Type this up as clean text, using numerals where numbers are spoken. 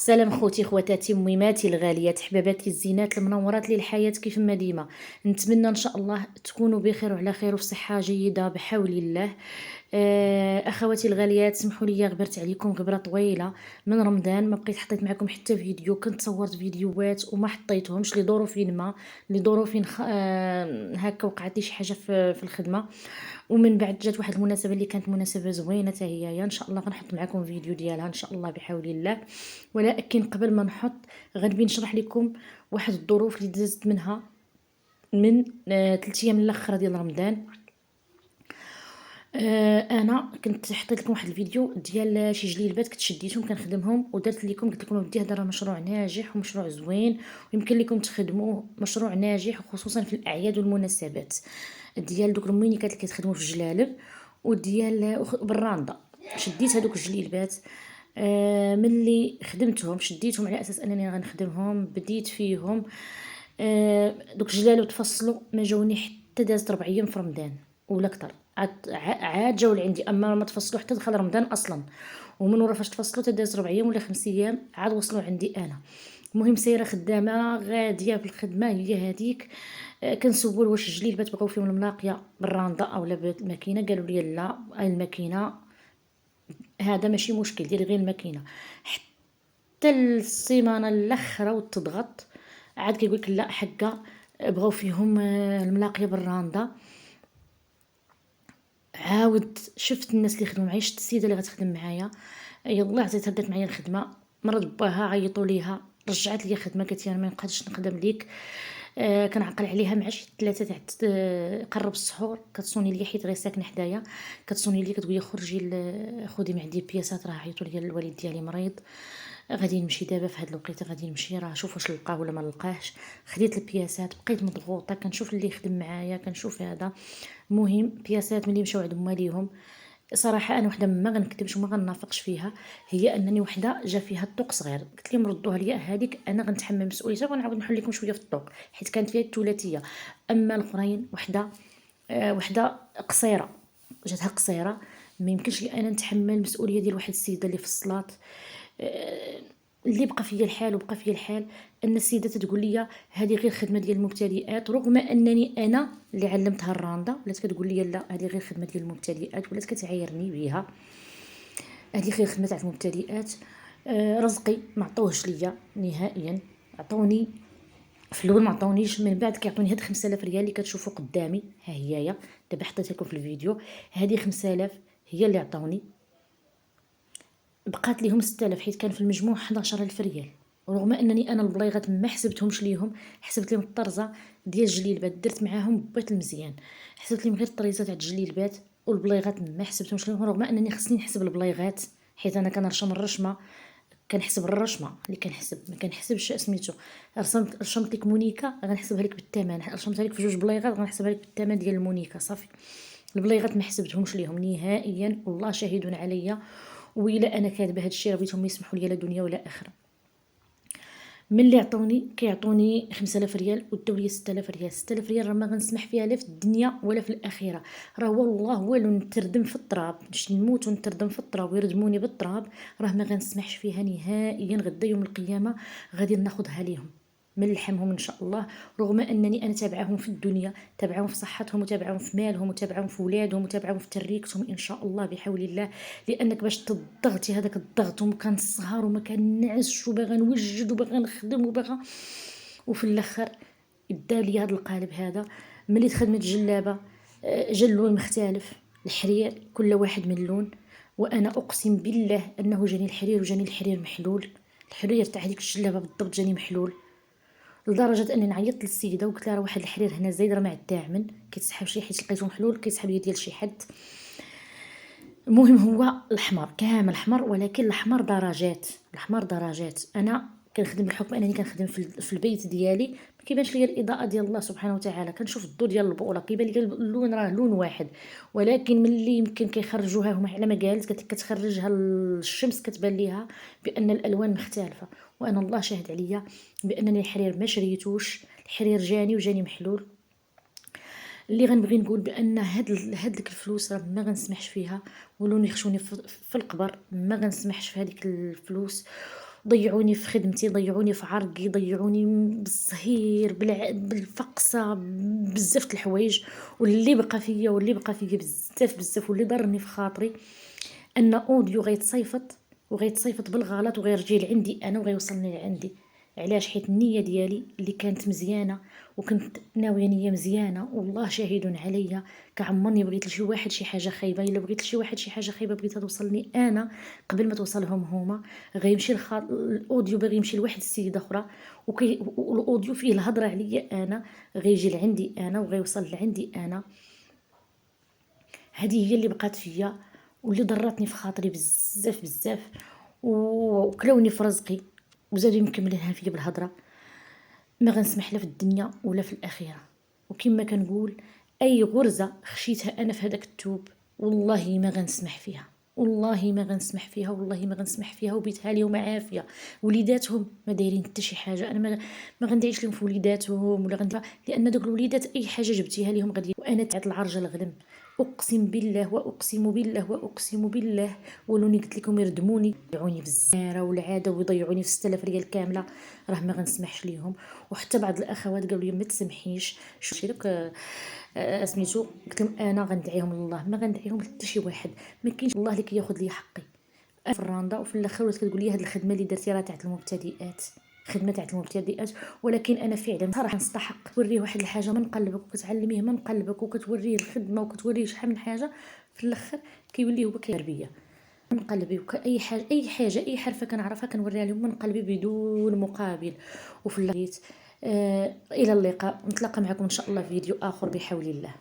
السلام خوتي خواتاتي ميماتي الغاليات حباباتي الزينات المنورات لي الحياة كيف ما ديما. نتمنى ان شاء الله تكونوا بخير وعلى خير وفي صحة جيدة بحول الله. اخواتي الغاليات سمحوا لي غبرت عليكم غبرة طويلة من رمضان، ما بقيت حطيت معكم حتى فيديو. كنت صورت فيديوهات وما حطيتهمش لظروفين ما لظروفين هكا وقعت لي شي حاجة في الخدمة. ومن بعد جات واحد المناسبه اللي كانت مناسبه زوينه حتى هي ان شاء الله غنحط معكم فيديو ديالها ان شاء الله بحول الله. ولكن قبل ما نحط غنبي نشرح لكم واحد الظروف اللي دزت منها من 3 ايام الاخر ديال رمضان. انا كنت حطيت لكم واحد الفيديو ديال شي جليلبات كنت شديتهم كنخدمهم ودرت لكم قلت لكم ودي هذا راه مشروع ناجح ومشروع زوين ويمكن لكم تخدموه، مشروع ناجح وخصوصا في الاعياد والمناسبات ديال دوك الموينيكات اللي كيتخدموا في الجلالب وديال بالراندا. شديت هذوك الجليلبات، ملي خدمتهم شديتهم على اساس انني غنخدمهم بديت فيهم. دوك الجلالب تفصلوا ما جاوني حتى دازت 4 ايام في رمضان ولا اكثر. عاد جاو لعندي، اما ما تفصلوا حتى دخل رمضان اصلا. ومن ورا فاش تفصلوا تداز 4 ايام ولا 5 ايام عاد وصلوا عندي انا. المهم سايره خدامه غاديه في الخدمه هي هذيك. كنسول واش الجليلبات بغاو فيهم الملاقيه بالراندا اولا بالماكينه، قالوا لي لا الماكينه هذا ماشي مشكل ديري غير الماكينه. حتى السيمانه الاخره وتضغط عاد كيقول لك لا حقا بغاو فيهم الملاقيه بالراندا. عاود شفت الناس اللي خدموا معايا، شفت السيده اللي غتخدم معايا، يلا عزيت هبدات معايا الخدمه. مرض باها عيطوا ليها رجعت لي خدمه قالت لي انا ما نقدرش نخدم ليك. كنعقل عليها مع شي 3 تاع قرب السحور كتصوني لي حيت غير ساكنه حدايا. كتصوني لي كتقولي خرجي خدي من عندي بياسات راه عيطوا لي الوالد ديالي مريض. غادي نمشي دابا في هاد الوقيته غادي نمشي راه شوف واش نلقاه ولا ما نلقاهش. خديت البياسات بقيت مضغوطه كنشوف اللي يخدم معايا كنشوف هذا. المهم بياسات ملي مشاو عند ماليهم. صراحه انا وحده ما غنكذبش وما غنافقش فيها، هي انني وحده جا فيها الطوق صغير قلت لهم ردوها ليا هذيك انا غنتحمل مسؤوليتها ونعاود نحل لكم شويه في الطوق حيت كانت فيها الثلاثيه. اما الاخرين وحده قصيره جاتها قصيره ما يمكنش لي انا نتحمل المسؤوليه ديال واحد السيده اللي في الصلاه. اللي بقى فيا الحال وبقى فيا الحال ان السيده تقول لي هذه غير خدمه ديال المبتدئات، رغم انني انا اللي علمتها الراندا ولات كتقول لي لا هذه غير خدمه ديال المبتدئات ولات كتعايرني بها. هذه غير خدمه تاع المبتدئات. رزقي ما عطوهش ليا نهائيا. عطوني في الاول ما عطونيش، من بعد كيعطوني هاد 5000 ريال اللي كتشوفوا قدامي ها هيايا دابا حطيتها لكم في الفيديو. هذه 5000 هي اللي عطوني، بقات ليهم 6000 حيت كان في المجموع 11000 ريال. ورغم انني انا البليغات ما حسبتهمش ليهم، حسبت لهم الطرزه ديال الجليلبات درت معاهم بيت المزيان، حسبت لهم غير الطريزه تاع الجليلبات والبليغات ما حسبتهمش ليهم، رغم انني خصني نحسب البليغات حيت انا كنرشم الرشمه. كنحسب الرشمه اللي كنحسب ما كنحسبش سميتو. رشمت لك مونيكا غنحسبها لك بالثمن، رشمتها لك في 2 بليغات غنحسبها لك بالثمن ديال المونيكا صافي. البليغات ما حسبتهمش ليهم نهائيا والله شاهد عليا. وإلا انا كاتبه هذا الشيء بغيتهم يسمحوا لي لا دنيا ولا اخره. ملي عطوني كيعطوني 5000 ريال وداو لي 6000 ريال. 6000 ريال راه ما غنسمح فيها لا في الدنيا ولا في الاخره. راه والله والو نتردم في التراب نمشي نموت ونتردم في التراب ويردموني بالتراب راه ما غنسمحش فيها نهائيا. غدا يوم القيامه غادي ناخذها ليهم من لحمهم ان شاء الله. رغم انني انا تابعاهم في الدنيا، تابعاهم في صحتهم وتابعاهم في مالهم وتابعاهم في ولادهم وتابعاهم في تريكتهم ان شاء الله بحول الله. لانك باش تضغطي هذاك الضغط وما كنسهر وما كنعس وباغا نوجد وباغا نخدم وباغا وفي الاخر دار لي هذا القالب هذا. ملي تخدمت جلابه جا اللون مختلف، الحرير كل واحد من لون. وانا اقسم بالله انه جاني الحرير وجاني الحرير محلول. الحرير تاع هذيك الجلابه بالضبط جاني محلول لدرجه اني عيطت للسيده وقلت لها راه واحد الحرير هنا زايد راه ما الداعمن كيتسحب شي حيت لقيته محلول كيسحب ليا ديال شي حد. المهم هو الاحمر كامل احمر، ولكن الاحمر درجات. الاحمر درجات. انا كنخدم بحكم انني كنخدم في البيت ديالي ما كيبانش ليا الاضاءه ديال الله سبحانه وتعالى، كنشوف الضوء ديال البؤره كيبان ليا اللون راه لون واحد. ولكن ملي يمكن كيخرجوها هما على ما قالت كتخرجها الشمس كتبان ليها بان الالوان مختلفه. وانا الله شاهد عليا بانني الحرير ما شريتوش، الحرير جاني وجاني محلول. اللي غنبغي نقول بان هاد الفلوس راه ما غنسمحش فيها، ولو يخشوني في القبر ما غنسمحش في هذيك الفلوس. ضيعوني في خدمتي، ضيعوني في عرقي، ضيعوني بالصهير، بالفقصة، بزاف د الحوايج. واللي بقى فيا بزاف واللي ضرني في خاطري ان اوديو غيتصيفط وغيتصيفط بالغلط وغيرجي لعندي انا وغيوصلني لعندي. علاش؟ حيت النيه ديالي اللي كانت مزيانه وكنت ناويه نيه مزيانه، والله شاهد عليا. كعمرني بغيت لشي واحد شي حاجه خايبه. الا بغيت لشي واحد شي حاجه خايبه بغيتها توصلني انا قبل ما توصلهم هما. غيمشي الاوديو باغي يمشي لواحد السيده اخرى، والاوديو فيه الهضره عليا انا، غيجي لعندي انا وغيوصل لعندي انا. هذه هي اللي بقات فيا واللي ضرتني في خاطري بزاف بزاف، وكلاوني في رزقي وزادوا مكملينها فيا بالهضره. ما غنسمح لا في الدنيا ولا في الاخره. وكما كنقول، اي غرزه خشيتها انا في هذاك التوب والله ما غنسمح فيها، والله ما غنسمح فيها، والله ما غنسمح فيها. وبيتها ليهم عافيه. وليداتهم ما دايرين حتى شي حاجه. انا ما غندعيش لهم في وليداتهم ولا لان دوك الوليدات اي حاجه جبتيها ليهم غادي. وانا تعط العرجه الغلم. اقسم بالله واقسم بالله واقسم بالله، ولوني قلت لكم يردموني يضيعوني في الزهره والعاده ويضيعوني في 6000 ريال كامله، راه ما غنسمحش ليهم. وحتى بعض الاخوات قالوا لي ما تسمحيش. شوفي دوك سميتو، قلت لهم انا غندعيهم لله، ما غندعيهم حتى شي واحد. ما كاينش الله اللي كياخذ لي حقي. في الراندا وفي الاخر ولات كتقول لي هذه الخدمه اللي درتي راه تاع المبتدئات، خدمه تاع المبتدئات. ولكن انا فعلا صراحه نستحق. توريه واحد الحاجه من قلبك وكتعلميه من قلبك وكتوريه الخدمه وكتوريه شحال من حاجه، في الاخر كيولي هو كتربيه من قلبي. وكاي حاجه اي حرفه كنعرفها كنوريها لهم من قلبي بدون مقابل. وفي الاخر الى اللقاء، نتلاقى معكم ان شاء الله في فيديو اخر بحول الله.